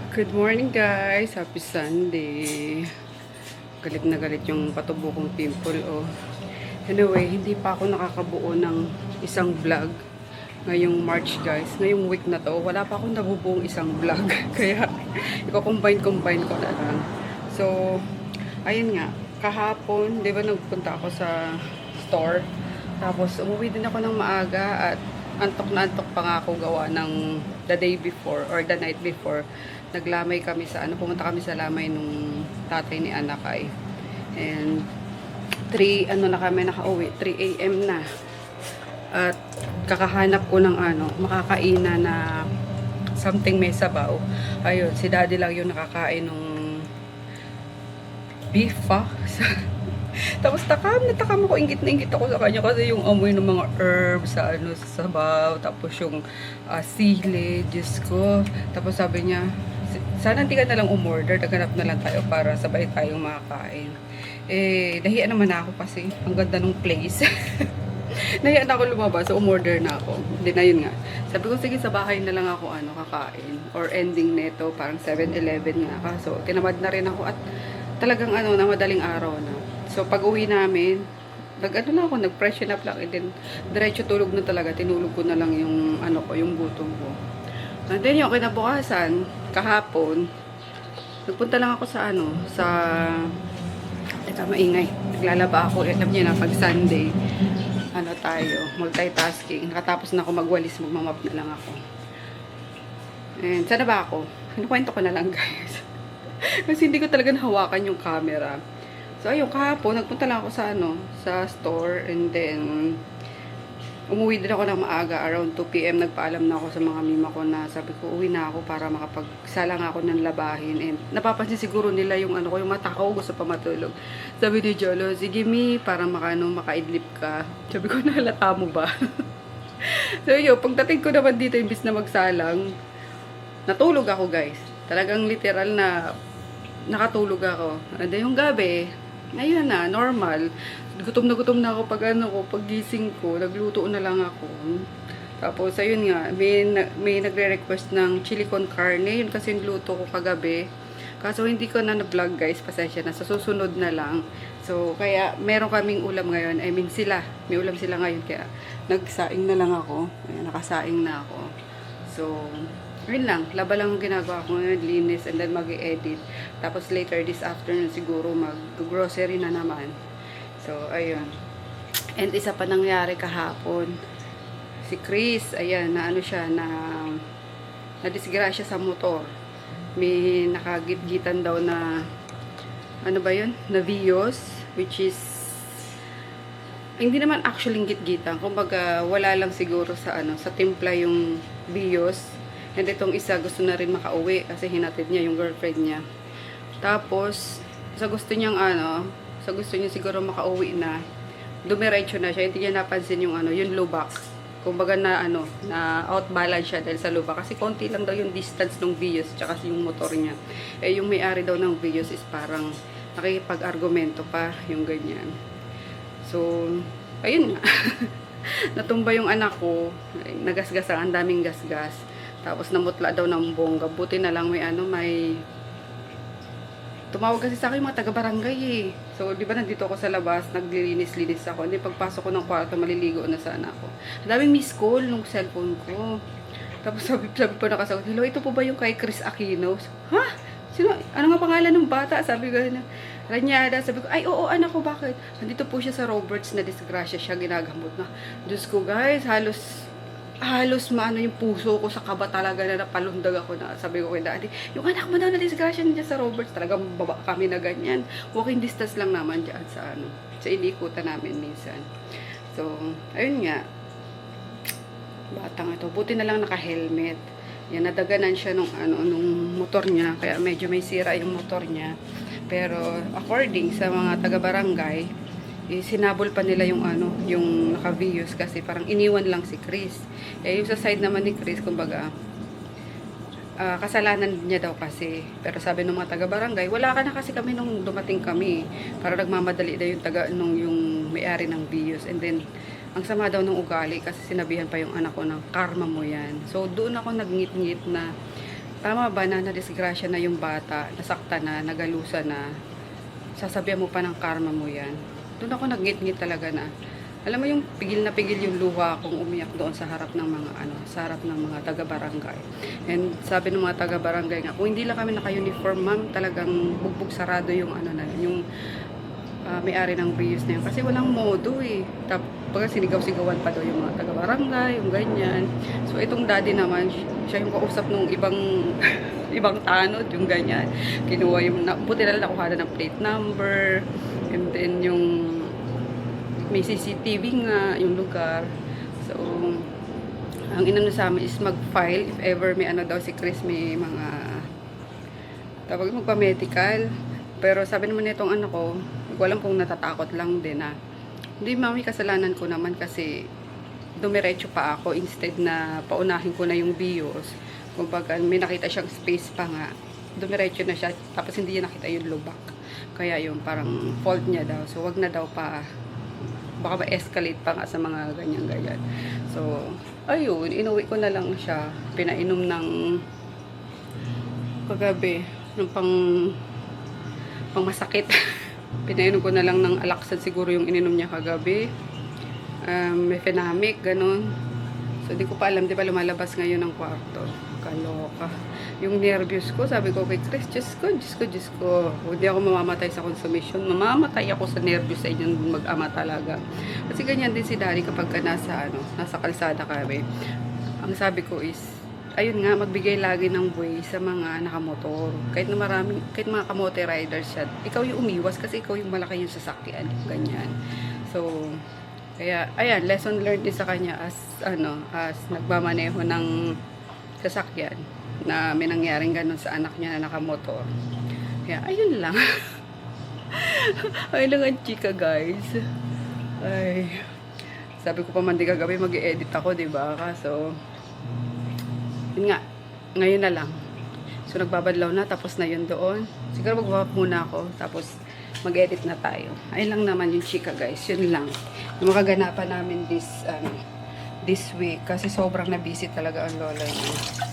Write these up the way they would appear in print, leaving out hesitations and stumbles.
Good morning guys! Happy Sunday! Galit na galit yung patubo kong pimple oh. Anyway, hindi pa ako nakakabuo ng isang vlog ngayong March guys. Ngayong week na to, wala pa akong nabubuong isang vlog. Kaya, i-combine ko na lang. So, ayun nga, kahapon, di ba nagpunta ako sa store. Tapos, umuwi din ako ng maaga at antok na antok pa nga ako gawa ng the day before or the night before. Naglamay kami sa pumunta kami sa lamay nung tatay ni anak ay. And 3 na kami nakauwi, 3 AM na. At kakahanap ko ng makakaina na something may sabaw. Ayun, si daddy lang yung nakakain ng beef Tapos natakam ako, ingit na ingit ako sa kanya kasi yung amoy ng mga herbs sa sa sabaw, tapos yung sili, Diyos ko. Tapos sabi niya, sana hindi ka na lang umorder, naghanap na lang tayo para sabay tayong makakain. Nahiya naman ako kasi ang ganda ng place. Nahiya na ako lumabas, so umorder na ako. Hindi na yun nga. Sabi ko, sige sa bahay na lang ako kakain. Or ending neto, parang 7-Eleven nga. So tinamad na rin ako at talagang na madaling araw na. So, pag uwi namin, nag-freshen up lang. And then, diretso tulog na talaga. Tinulog ko na lang yung, yung gutom ko. And then, yung kinabukasan, kahapon, nagpunta lang ako sa, teka, maingay. Naglalaba ako. Alam niyo na, pag Sunday, multitasking. Nakatapos na ako magwalis, magmamap na lang ako. And, sana ba ako? Kinukwento ko na lang, guys. Kasi hindi ko talaga nahawakan yung camera. So, ayun, kahapon, nagpunta lang ako sa store, and then, umuwi din ako ng maaga, around 2 PM, nagpaalam na ako sa mga mima ko na sabi ko, uwi na ako para makapagsalang ako ng labahin, and napapansin siguro nila yung yung mata ko, gusto pa matulog. Sabi ni Jolo, sige mi, para makaidlip ka. Sabi ko, nahalata mo ba? So, yun, pagdating ko naman dito, imbis na magsalang, natulog ako, guys. Talagang literal na nakatulog ako. And then, yung gabi, ayun na, normal. Gutom na ako pag gising ko, nagluto na lang ako. Tapos, ayun nga, may nagre-request ng chili con carne. Yun kasi yung luto ko kagabi. Kaso hindi ko na na-vlog guys, pasensya na. Sa susunod na lang. So, kaya meron kaming ulam ngayon. I mean, may ulam sila ngayon. Kaya nagsaing na lang ako. Ayan, nakasaing na ako. So, yun lang, laba lang ang ginagawa ko ngayon, linis, and then mag-i-edit. Tapos later this afternoon siguro mag-grocery na naman. So, ayun. And isa pa nangyari kahapon. Si Chris, ayan, na-disgrasya sa motor. May nakagitgitan daw na, na Vios, which is, hindi naman actually gitgitan. Kumbaga, wala lang siguro sa timpla yung Vios. And itong isa gusto na rin makauwi kasi hinatid niya yung girlfriend niya. Tapos sa gusto niya siguro makauwi na, dumiretso na siya. Hindi niya napansin yung yung lubak. Kumbaga na outbalance siya dahil sa lubak kasi konti lang daw yung distance ng Vios tsaka yung motor niya. Yung may-ari daw ng Vios is parang nakikipag-argumento pa yung ganyan. So, ayun nga. Natumba yung anak ko, nagasgas ang daming gasgas. Tapos namutla daw ng bongga. Buti na lang may tumawag kasi sa akin yung mga taga-barangay eh. So, di ba nandito ako sa labas, naglilinis-linis ako. Hindi pagpasok ko ng kwarto, maliligo na sana ako. Ang daming miss call nung cellphone ko. Tapos sabi po nakasagot, hello, ito po ba yung kay Chris Aquino? Ha? Sino? Ano nga pangalan ng bata? Sabi ko na, Ranyada. Sabi ko, ay oo, anak ko, bakit? Nandito po siya sa Roberts na disgrasya siya, ginagamot na. Diyos ko guys, halos yung puso ko sa kaba talaga na napalundag ako na sabi ko kay daddy, yung anak mo daw na disgrasya niya sa Roberts, talagang baba kami na ganyan. Walking distance lang naman dyan sa sa inikutan namin minsan. So, ayun nga. Batang ito. Buti na lang naka-helmet. Yan, nadaganan siya nung motor niya, kaya medyo may sira yung motor niya. Pero, according sa mga taga-barangay, sinabol pa nila yung yung naka-Vios kasi parang iniwan lang si Chris. Yung sa side naman ni Chris, kumbaga, kasalanan niya daw kasi. Pero sabi ng mga taga-barangay, wala ka na kasi kami nung dumating kami. Para nagmamadali daw yung may-ari ng Vios. And then, ang sama daw ng ugali kasi sinabihan pa yung anak ko ng karma mo yan. So, doon ako nagngit-ngit na tama ba na nadisgrasya na yung bata, nasakta na, nagalusa na, sasabihan mo pa ng karma mo yan. Doon ako nagngit-ngit talaga na, alam mo yung pigil na pigil yung luha kung umiyak doon sa harap ng mga sa harap ng mga taga-barangay. And sabi ng mga taga-barangay nga, kung hindi lang kami naka-uniform, ma'am, talagang bugbog sarado yung yung may-ari ng Prius na yun. Kasi walang modo eh. Tapos sinigaw-sigawan pa daw yung mga taga-barangay, yung ganyan. So itong daddy naman, siya yung kausap nung ibang ibang tanod, yung ganyan. Kinuha yung, buti na lang nakuha ng plate number, and then yung may CCTV nga yung lugar. So ang inano sa amin is mag-file if ever may daw si Chris, may mga tawag magpa-medical. Pero sabi naman nitong anak ko, hindi ko alam kung natatakot lang din na hindi, mami, kasalanan ko naman kasi dumiretso pa ako instead na paunahin ko na yung bios. Kumbaga may nakita siyang space pa nga, dumiretso na siya, tapos hindi niya nakita yung lubak. Kaya yung parang fault niya daw. So wag na daw pa, baka ma-escalate pa nga sa mga ganyan-ganyan. So, ayun, inuwi ko na lang siya. Pinainom ng kagabi, ng pang masakit. Pinainom ko na lang ng Alaxan siguro yung ininom niya kagabi. Mefenamic, ganun. So, di ko pa alam, di ba lumalabas ngayon ng kwarto. Kaloka. Yung nervous ko, sabi ko kay Chris, Diyos ko. Hindi ako mamamatay sa consumption. Mamamatay ako sa nervous sa inyong mag-ama talaga. Kasi ganyan din si Daddy kapag ka nasa kalsada kami. Ang sabi ko is, ayun nga, magbigay lagi ng way sa mga nakamotor. Kahit mga kamote riders siya, ikaw yung umiwas kasi ikaw yung malaki yung sasakyan. Ganyan. So, kaya, ayan, lesson learned din sa kanya as nagmamaneho ng sasakyan na may nangyaring ganun sa anak niya na nakamotor. Kaya, ayun lang. Ayun lang ang chika, guys. Ay, sabi ko pa man di kagabi mag-i-edit ako, diba? Kaso, yun nga, ngayon na lang. So, nagbabadlaw na, tapos na yun doon. Siguro magbabap muna ako, tapos mag-edit na tayo. Ayun lang naman yung chika, guys. Yun lang. Yung makaganapan namin this week, kasi sobrang na-busy talaga ang lola niya.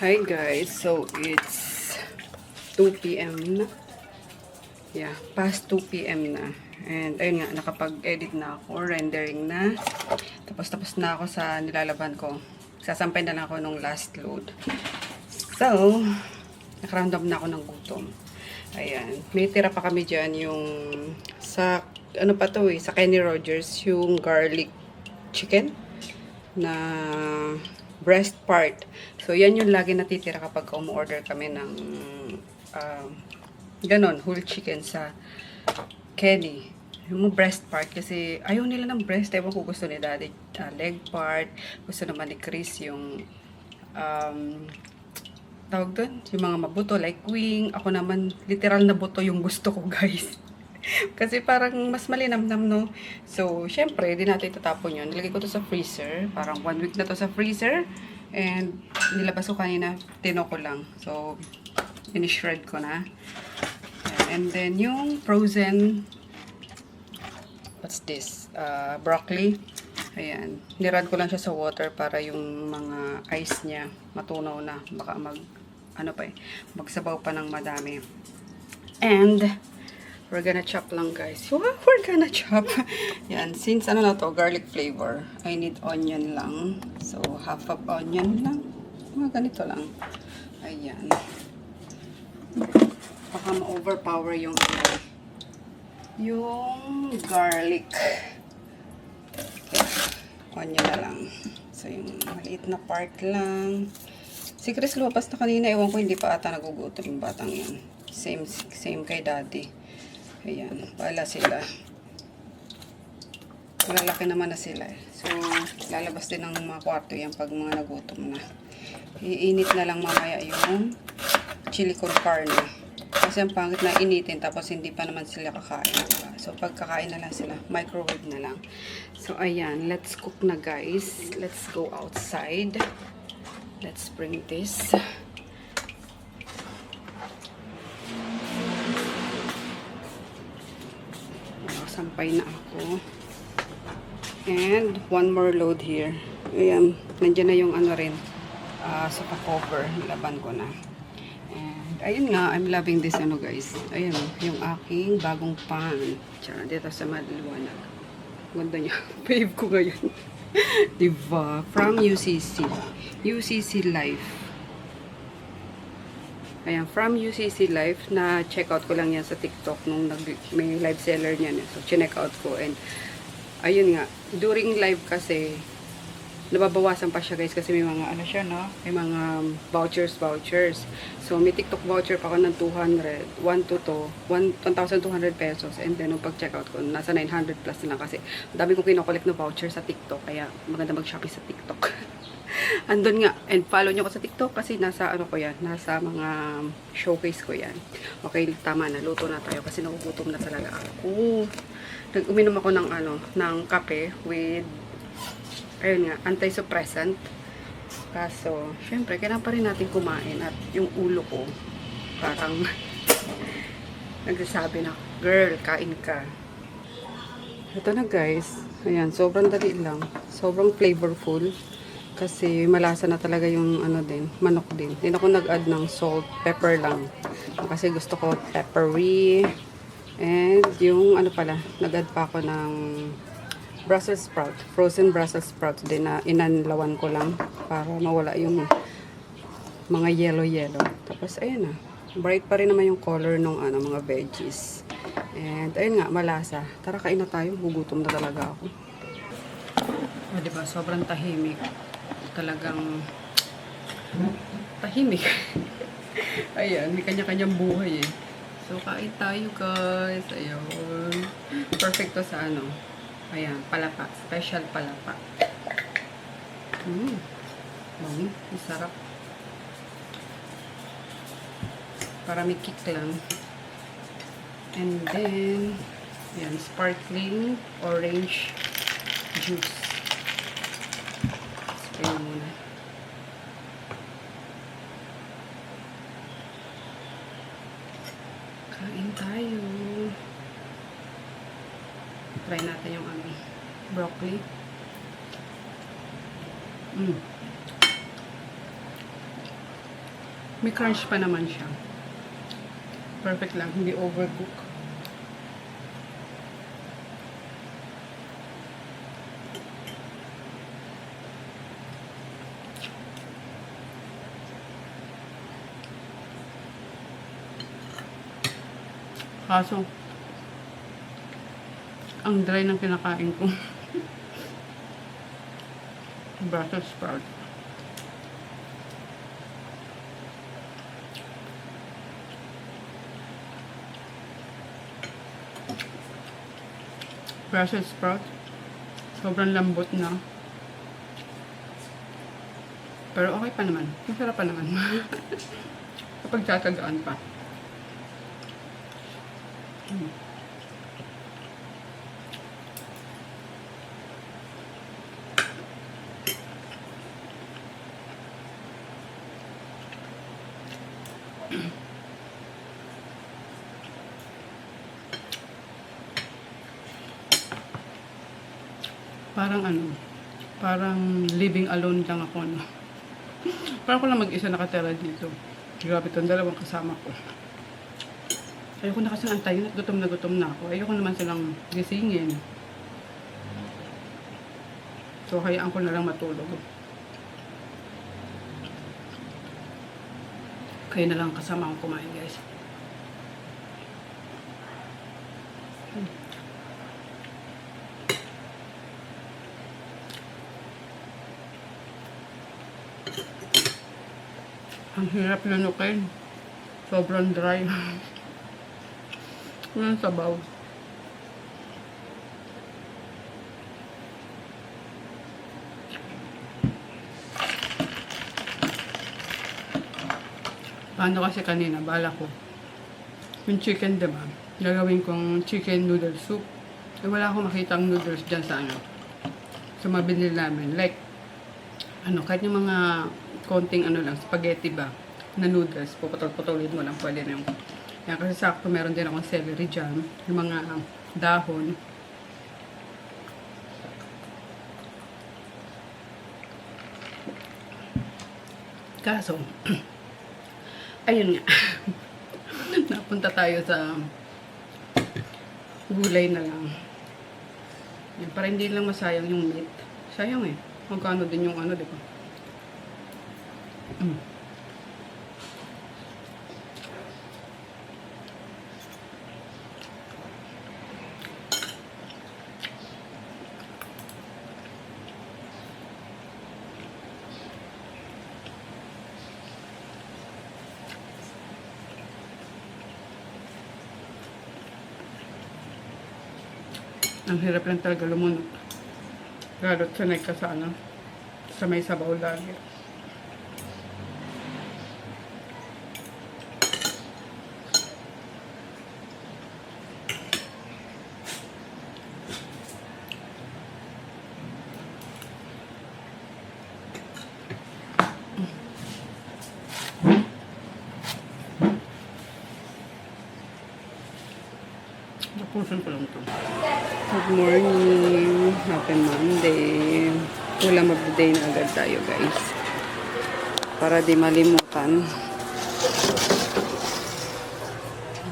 Hi guys, so it's 2 p.m. na. Yeah, past 2 p.m. na. And ayun nga, nakapag-edit na ako, rendering na. Tapos na ako sa nilalaban ko. Sasampay na lang ako nung last load. So, nakaramdam na ako ng gutom. Ayan, may tira pa kami dyan yung sa, sa Kenny Rogers, yung garlic chicken na breast part. So, yan yung lagi natitira kapag umu-order kami ng ganon, whole chicken sa Kenny. Yung breast part, kasi ayaw nila ng breast. Ewan ko, gusto ni Daddy leg part. Gusto naman ni Chris yung tawag doon, yung mga mabuto like wing. Ako naman, literal na buto yung gusto ko, guys. Kasi parang mas malinamnam, no? So, syempre, di natin itatapon yun. Nilagay ko to sa freezer. Parang 1 week na to sa freezer. And, nilabas ko kanina, tino ko lang. So, in-shred ko na. And then, yung frozen, what's this? Broccoli. Ayan. Nirad ko lang siya sa water para yung mga ice niya matunaw na. Baka magsabaw pa ng madami. And, we're gonna chop lang, guys. We're gonna chop. Yan. Since na to, garlic flavor, I need onion lang. So, half of onion lang. Mga ganito lang. Ayan. Baka ma-overpower yung yung garlic. Onion na lang. So, yung maliit na part lang. Si Chris lumabas na kanina. Ewan ko, hindi pa ata nagugutom yung batang yan. Same kay daddy. Ayan. Pala sila. Malalaki naman na sila eh. So, lalabas din ng mga kwarto yan pag mga nagutom na. Iinit na lang mamaya yung chili con carne. Kasi ang pangit na initin tapos hindi pa naman sila kakain. So, pag kakain na lang sila, microwave na lang. So, ayan. Let's cook na guys. Let's go outside. Let's bring this. Sampay na ako. And, one more load here. Ayan. Nandiyan na yung ano rin. Sofa cover. Laban ko na. And, ayun nga. I'm loving this ano guys. Ayan yung aking bagong pan. Tsaka dito sa maliwanag. Ganda niya. Fave ko ngayon. Diba? From UCC. UCC Life. Ayan, from UCC Life, na check out ko lang yan sa TikTok nung may live seller niyan. So, check out ko. And, ayun nga, during live kasi, nababawasan pa siya guys kasi may mga, ano siya, no? May mga vouchers. So, may TikTok voucher pa ako ng 200, 1,200 pesos. And then, nung pag-check out ko, nasa 900 plus na lang kasi dami kong kinokollect na voucher sa TikTok. Kaya, maganda mag-shopping sa TikTok. Andun nga, and follow nyo ko sa TikTok kasi nasa ano ko yan, nasa mga showcase ko yan. Okay, tama na, luto na tayo kasi nagugutom na talaga ako. Nag-uminom ako ng ano, ng kape with, ayun nga, anti-suppressant. Kaso, syempre, kailangan pa rin natin kumain at yung ulo ko, parang nagsasabi na, girl, kain ka. Ito na guys, ayan, sobrang dali lang, sobrang flavorful. Kasi malasa na talaga yung ano din, manok din. Hindi ako nag-add ng salt, pepper lang. Kasi gusto ko peppery. And yung ano pala, nag-add pa ako ng Brussels sprout. Frozen Brussels sprout din na inanlawan ko lang para mawala yung mga yellow. Tapos ayun na. Bright pa rin naman yung color ng ano, mga veggies. And ayun nga, malasa. Tara kain na tayo. Gugutom na talaga ako. Diba? Sobrang tahimik. Talagang tahimik. Ayan, may kanya-kanyang buhay eh. So, kain tayo guys. Ayun. Perfecto sa ano. Ayan, palapa. Special palapa. Masarap. Para may kick lang. And then, ayan, sparkling orange juice. Ayan muna. Kain tayo. Try natin yung ano, broccoli. May crunch pa naman siya. Perfect lang, hindi overcook. Kaso, ang dry ng kinakain ko. Brussels sprout. Brussels sprout. Sobrang lambot na. Pero okay pa naman. Masarap pa naman. Kapag tatagaan pa. Parang ano, parang living alone lang ako, no? Parang ko lang mag-isa nakatira dito. Grabe itong dalawang kasama ko. Ayoko na kasing antayin at gutom na ako. Ayoko naman silang gisingin. So, hayaan ko na lang matulog. Kayo na lang kasama akong kumain, guys. Ang hirap lunukin. Sobrang dry. Yung sabaw. Ano kasi kanina, bala ko. Yung chicken, diba? Gagawin kong chicken noodle soup. Eh, wala akong makitang noodles dyan sa ano. Sa mabili namin. Like, ano, kahit yung mga konting ano lang, spaghetti ba, na noodles, puputol-putulin mo lang, pwede na yung. Yan, kasi sakto meron din akong celery dyan. Yung mga dahon. Kaso, ayun nga. Napunta tayo sa gulay na lang. Yan, para hindi lang masayang yung meat. Sayang eh. Magkano din yung ano, di ba? Ang hirap lang talaga lumunok. Lalo't sanay ka sa ano, sa may sabaw lagi. Napusan ko lang ito. Good morning. Happy Monday. Ulam of the day na agad tayo, guys. Para di malimutan.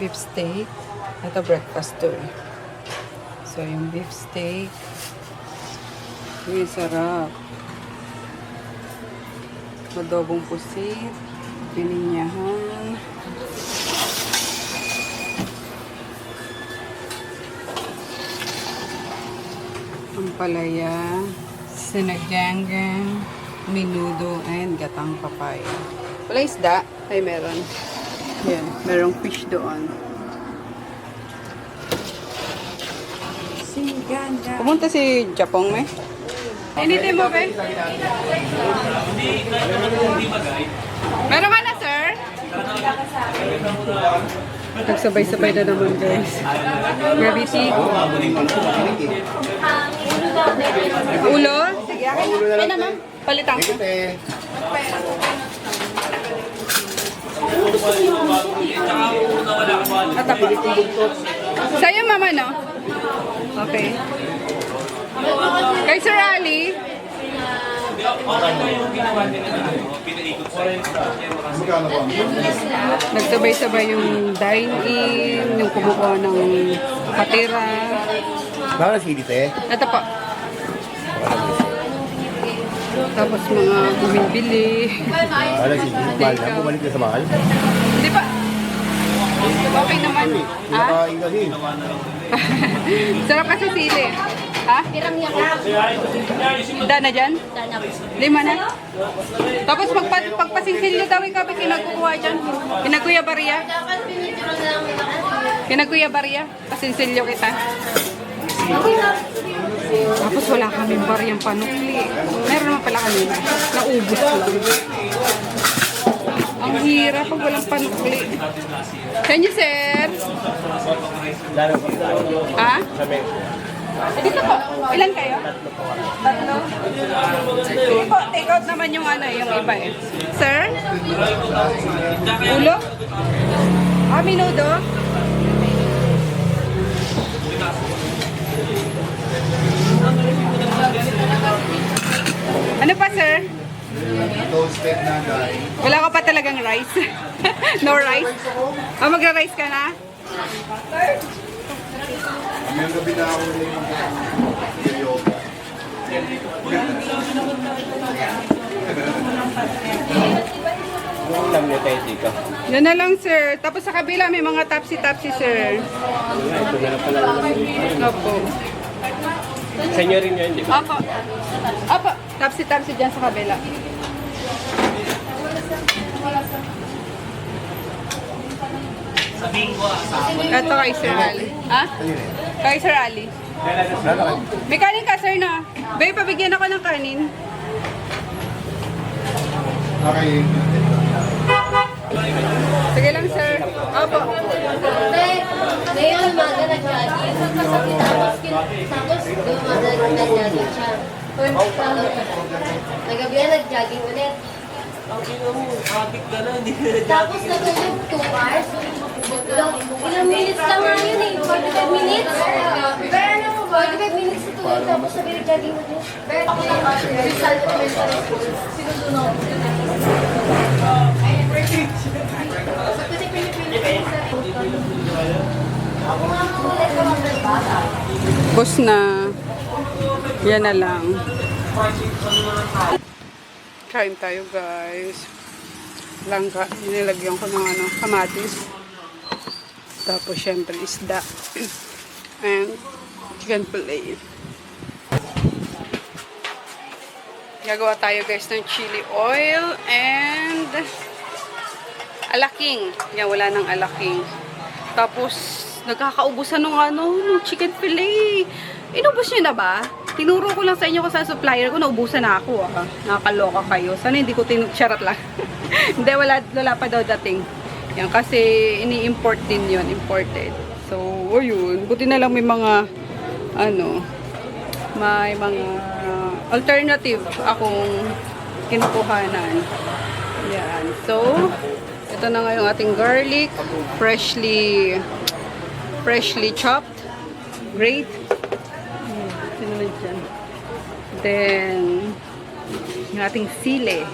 Beef steak. Ito breakfast to. So, yung beef steak. Uy, sarap. Adobong pusit. Pininyahan. Ampalaya, sinagangang, minudo, and gatang papaya. Wala isda? Ay, meron. Yan, merong fish doon. Pumunta si Japong, me? Anything mo, be? Meron ka na, sir? Nagsabay-sabay na naman, guys. Gravity. Ulo? Sige, akin naman. Palitan ko. Sa'yo, mama, no? Okay. Kay Sir Ali. Nagsabay-sabay yung dine-in, yung kumukuha ng patira. Bakit nagsilit eh? Ito po. Tapos mga bumibili. Bakit nagsilit? Mahal na? Bumalik na sa mahal? Hindi pa. Okay naman. Ha? Nakain kasi. Sarap kasi sili. Ha? Dana dyan? 5 na? Tapos pagpasinsilyo daw ikaw kinagkukuha dyan. Kinakuya Baria? Kinakuya Baria? Pasinsilyo kita. Tapos wala kaming bariyang panukli. Meron naman pala kanina. Naubos lang. Ang hirap pag walang panukli. Can you, sir? Ha? Dito po. Ilan kayo? Tatlo. Sige po, take out naman yung ano, yung iba eh. Sir? Ulo? Ah, minudo? Ano pa, sir? Toasted na guys. Wala ka pa talagang rice? No rice? Ah, magra-rice ka na? Ngayong gabi na ako yoga. Alam niyo tayo dito. Yan na lang, sir. Tapos sa kabila may mga tapsi-tapsi, sir. Ito na lang pala. Opo. Sa inyo rin yun, di ba? Opo. Opo. Tapsi-tapsi dyan sa kabila. Ito kay Sir Ali. Ha? Kay Sir Ali. May kanin ka, sir, na. Babe, pabigyan ako ng kanin. Okay. Sige lang, sir. Opo. Ngayon, umaga nag-jogging. Tapos, umaga nag-jogging siya. Nagabi na nag-jogging ulit. Tapos, nag-jogging 2 hours. Ilang minutes lang nga yun eh. 45 minutes. 45 minutes ito yun. Tapos, sabi nag-jogging ulit. Result of mental school. Sinunod. Bus na. Yan na lang. Kain tayo, guys. Langka. Nilagyan ko ng kamatis. Tapos, syempre, isda. And chicken fillet. Gagawa tayo, guys, ng chili oil and alaking. Yan, wala nang alaking. Tapos, nagkakaubusan ng chicken fillet. Inubos nyo na ba? Tinuro ko lang sa inyo kung sa supplier ko, naubusan na ako. Nakakaloka kayo. Sana hindi ko charot lang. Hindi, wala pa daw dating. Yan, kasi ini-import din yun, imported. So, ayun. Buti na lang may mga, may mga alternative akong kinukuhanan. Yan. So, ito na nga yung ating garlic. Freshly chopped. Great. Sinunod dyan. Then, yung ating sile.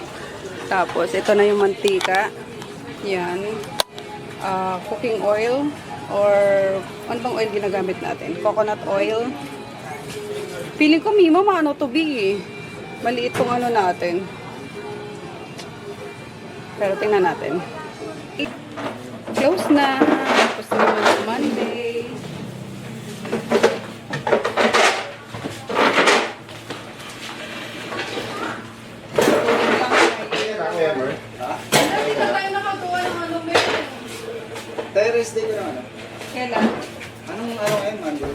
Tapos, ito na yung mantika. Yan. Cooking oil. Or, ano bang oil ginagamit natin? Coconut oil. Feeling ko, Mima, to be eh. Maliit tong natin. Pero tingnan natin. Close na. Tapos naman yung Monday. Hindi na tayo nakagawa ng Terrace day ko na Kailan? Anong araw ngayon, Monday?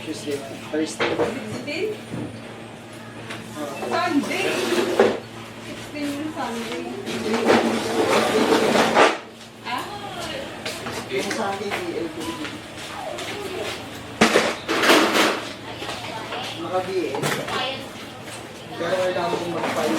Tuesday, Thursday. 16? Sunday. 16 yung Sunday. Ah? Yung sa akin, LPG. Naka-BS. Pero kailangan kong mag-file.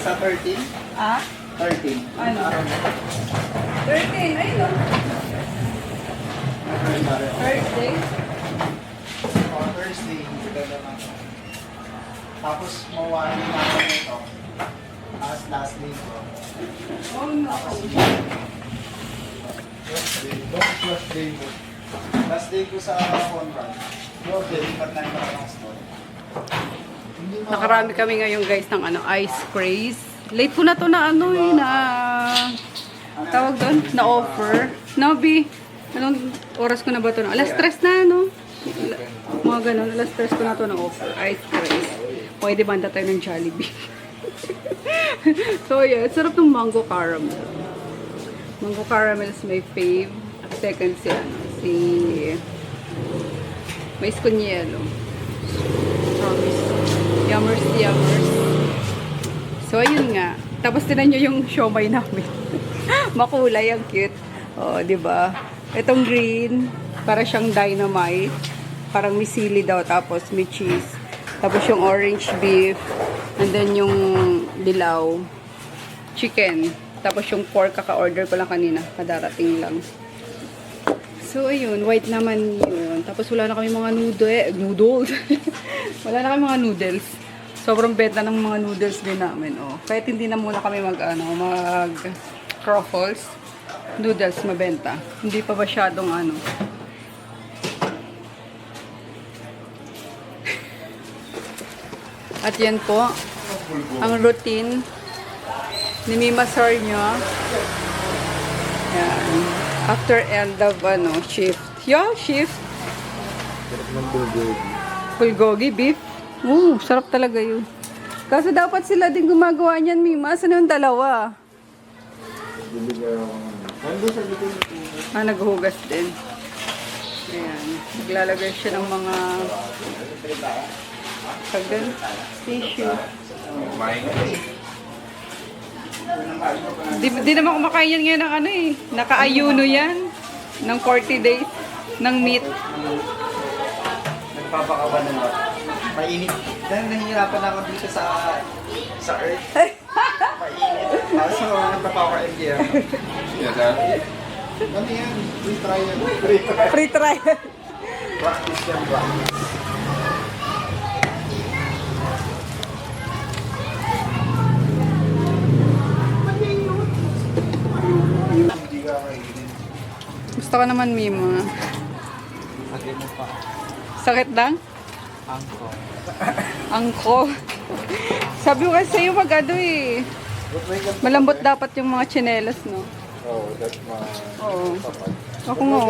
Sa 13? Ah? 13. Ano? 13. Ayun o. Thursday. Thursday, ganda na. Tapos, mawali na ako nito. As last day ko. Oh no. Last day ko. Last day ko sa Conrad. Deliver na yung maramang store. Nakarami kami ngayon, guys, ng ice craze. Late ko na to na na tawag doon, na offer. Nabi, anong oras ko na ba to? Alas 3 na, mga ganun, alas 3 ko na to na offer. Ice craze. Pwede banda tayo ng Jollibee. So, yeah, sarap ng mango caramel. Mango caramel is my fave. Second si mais con hielo. Promise. Yummers. So, ayun nga. Tapos, tinan nyo yung siomay namin. Makulay, ang cute. O, diba? Itong green, para siyang dynamite. Parang may sili daw, tapos may cheese. Tapos yung orange beef. And then yung dilaw. Chicken. Tapos yung pork, kaka-order ko lang kanina. Kadarating lang. So, ayun. White naman yun. Tapos, wala na kami mga noodles. Wala na kami mga noodles. Sobrang benta ng mga noodles din namin. Oh. Kahit hindi na muna kami mag Croffles. Noodles mabenta. Hindi pa masyadong At yan po, ang routine ni Mima Sarnyo. Yan. After end of shift. Shift. Bulgogi beef. Sarap talaga yun. Kaso dapat sila din gumagawa niyan, Mima. Saan yung dalawa? Naghuhugas din. Ayan. Naglalagay siya ng mga tissue. Di naman kumakain yan ngayon ng naka-ayuno yan. Ng 40 days. Ng meat. Nagpapakaban na lang. Mainit. Dahil nahihirapan ako dito sa earth. Mainit. Tapos nagpapawa ka MDR. Ano yan? Free trial. Free trial. Practice yan, practice. Hindi ka kainin. Gusto ko naman, Mima. Lagay mo pa. Sakit lang? Angko. Angko. Sabi ko kasi sa'yo malambot dapat yung mga tsinelas, no? Oh, that's my... Oo. Ako nga,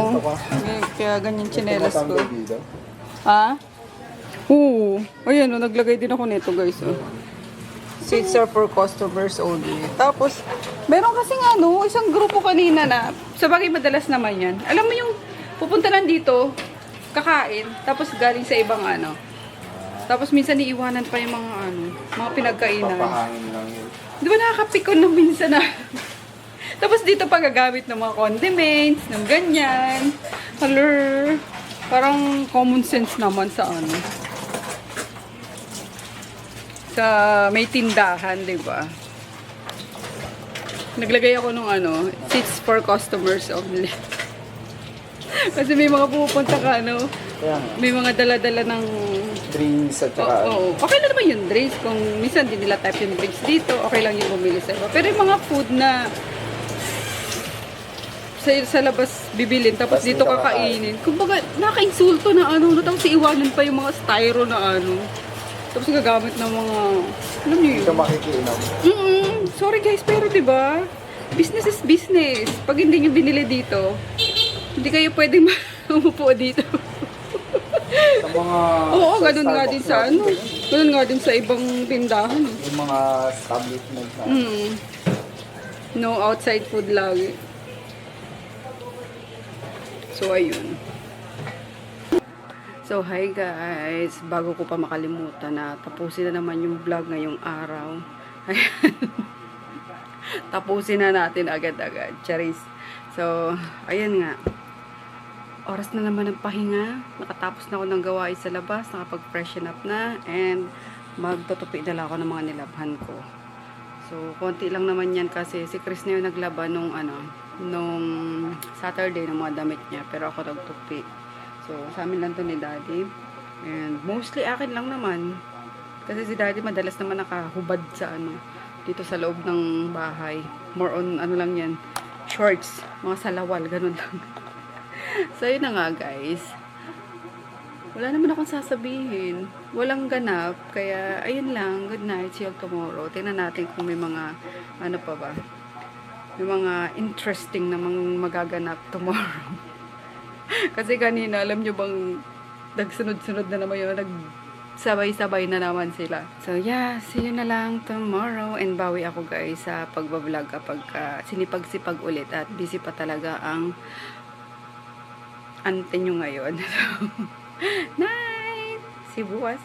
kaya ganyan tsinelas ko. dito. Ha? Oo. Ayan, naglagay din ako nito, guys. Seats are for customers only. Tapos, meron kasi isang grupo kanina na, sabagay madalas naman yan. Alam mo yung, pupunta lang dito, kakain, tapos galing sa ibang Tapos minsan iiwanan pa yung mga pinagkainan. Papahangin lang yun. Di ba nakakapikon na minsan na? Tapos dito pa gagamit ng mga condiments, ng ganyan. Hello. Parang common sense naman sa sa may tindahan, di ba? Naglagay ako nung seats for customers only. Kasi may mga pupunta ka, Kaya nga. may mga dala-dala ng Drinks at saka... Oo. Okay lang naman yung drinks. Kung minsan din nila type yung drinks dito, okay lang yung bumili sa iba. Pero yung mga food na sa labas bibilin, tapos Tapos dito dito kakainin. Kumbaga, naka-insulto na tapos iwanan pa yung mga styro na Tapos gagamit ng mga, alam niyo Hindi yun? ka makikiinom. Sorry guys, pero diba, business is business. Pag hindi nyo binili dito, hindi kayo pwedeng umupo dito. Sa mga... Oo, sa ganun nga Starbucks din sa natin, ganyan. ganun nga din sa ibang tindahan. Yung mga establishment na... No outside food lagi. So, ayun. So, hi guys. Bago ko pa makalimutan na tapusin na naman yung vlog ngayong araw. Tapusin na natin agad-agad. Charis. So, ayun nga. Oras na naman ng pahinga. Nakatapos na ako ng gawain sa labas. Nakapag-freshen up na. And magtutupi na lang ako ng mga nilabhan ko. So, konti lang naman yan kasi si Chris na yung naglaba nung Saturday ng mga damit niya. Pero ako nagtupi. So, sa amin lang to ni Daddy. And mostly akin lang naman. Kasi si Daddy madalas naman nakahubad sa dito sa loob ng bahay. More on lang yan. Shorts. Mga salawal. Ganun lang. So, yun na nga guys. Wala naman akong sasabihin. Walang ganap. Kaya, ayun lang. Good night. See you tomorrow. Tingnan natin kung may mga, pa ba? May mga interesting namang magaganap tomorrow. Kasi kanina, alam nyo bang, nagsunod-sunod na naman yun. Nagsabay-sabay na naman sila. So, yeah. See you na lang tomorrow. And bawi ako guys sa pagbablog kapag sinipag-sipag ulit. At busy pa talaga ang ante nyo ngayon. So, night! Si bukas.